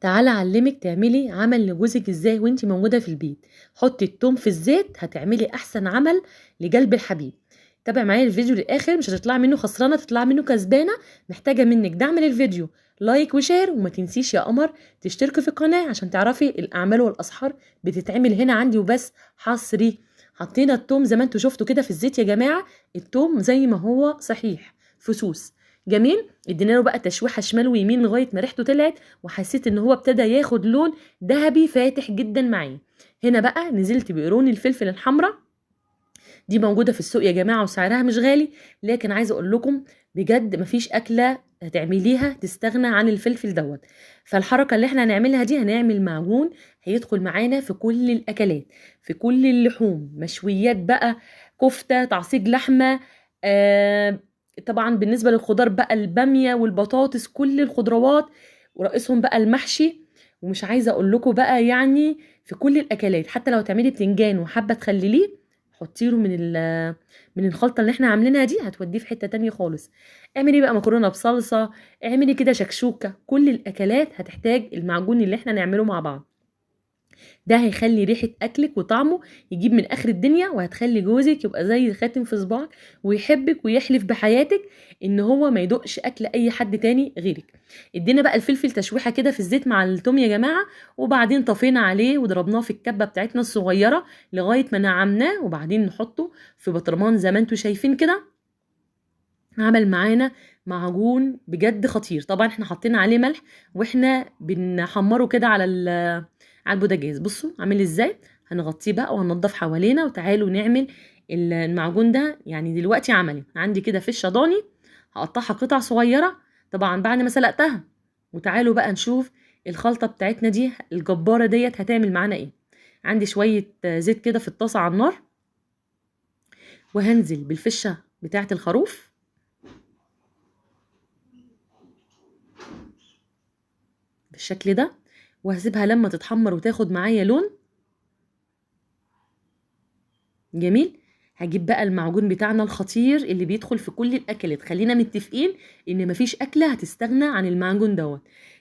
تعالى اعلمك تعملي عمل لجوزك ازاي وانتي موجوده في البيت. حطي التوم في الزيت، هتعملي احسن عمل لقلب الحبيب. تابع معايا الفيديو للاخر، مش هتطلعي منه خسرانه، تطلعي منه كسبانه. محتاجه منك دعم للفيديو، لايك وشير، وما تنسيش يا قمر تشتركي في القناه عشان تعرفي الاعمال والاسحار بتتعمل هنا عندي وبس حصري. حطينا التوم زي ما انتوا شفتوا كده في الزيت يا جماعه، التوم زي ما هو صحيح فصوص. جميل. ادينا له بقى تشويحه شمال ويمين لغايه ما ريحته طلعت، وحسيت ان هو ابتدى ياخد لون ذهبي فاتح جدا معايا. هنا بقى نزلت بقرون الفلفل الحمراء، دي موجوده في السوق يا جماعه وسعرها مش غالي، لكن عايزه اقول لكم بجد مفيش اكله هتعمليها تستغنى عن الفلفل دوت. فالحركه اللي احنا هنعملها دي، هنعمل معجون هيدخل معانا في كل الاكلات، في كل اللحوم، مشويات بقى، كفته، تعصيج لحمه. طبعا بالنسبه للخضار بقى، الباميه والبطاطس، كل الخضروات، ورئيسهم بقى المحشي. ومش عايزه اقول لكم بقى يعني في كل الاكلات، حتى لو تعملي بتنجان وحابه تخلليه، حطي له من الخلطه اللي احنا عاملينها دي، هتوديه في حته تانية خالص. اعملي بقى مكرونه بصلصه، اعملي كده شكشوكه، كل الاكلات هتحتاج المعجون اللي احنا نعمله مع بعض. ده هيخلي ريحة أكلك وطعمه يجيب من آخر الدنيا، وهتخلي جوزك يبقى زي خاتم في صباعك، ويحبك ويحلف بحياتك إن هو ما يدوقش أكل أي حد تاني غيرك. ادينا بقى الفلفل تشويحة كده في الزيت مع التوم يا جماعة، وبعدين طفينا عليه وضربناه في الكبة بتاعتنا الصغيرة لغاية ما نعمناه، وبعدين نحطه في بطرمان زي ما انتوا شايفين كده. عمل معانا معجون بجد خطير. طبعا احنا حطينا عليه ملح واحنا بنحمره كده على البوتاجاز. بصوا عامل ازاي. هنغطيه بقى وهننضف حوالينا، وتعالوا نعمل المعجون ده. يعني دلوقتي عملي عندي كده فشه ضاني، هقطعها قطع صغيره طبعا بعد ما سلقتها. وتعالوا بقى نشوف الخلطه بتاعتنا دي الجباره ديت هتعمل معانا ايه. عندي شويه زيت كده في الطاسه على النار، وهنزل بالفشه بتاعه الخروف بالشكل ده، وهسيبها لما تتحمر وتاخد معايا لون جميل. هجيب بقى المعجون بتاعنا الخطير اللي بيدخل في كل الاكلات. خلينا متفقين ان مفيش اكله هتستغنى عن المعجون دوت.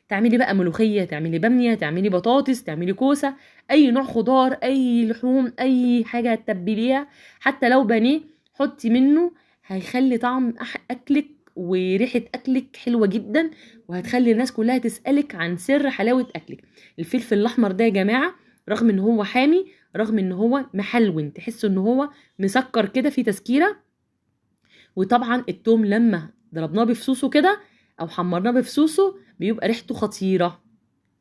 تعملي بقى ملوخيه، تعملي باميه، تعملي بطاطس، تعملي كوسه، اي نوع خضار، اي لحوم، اي حاجه هتتبليها، حتى لو بانيه حطي منه، هيخلي طعم اكلك وريحه اكلك حلوه جدا، وهتخلي الناس كلها تسالك عن سر حلاوه اكلك. الفلفل الاحمر ده يا جماعه، رغم ان هو حامي، رغم ان هو محلون، تحسوا ان هو مسكر كده في تسكيره. وطبعا التوم لما ضربناه بفصوصه كده او حمرناه بفصوصه بيبقى ريحته خطيره.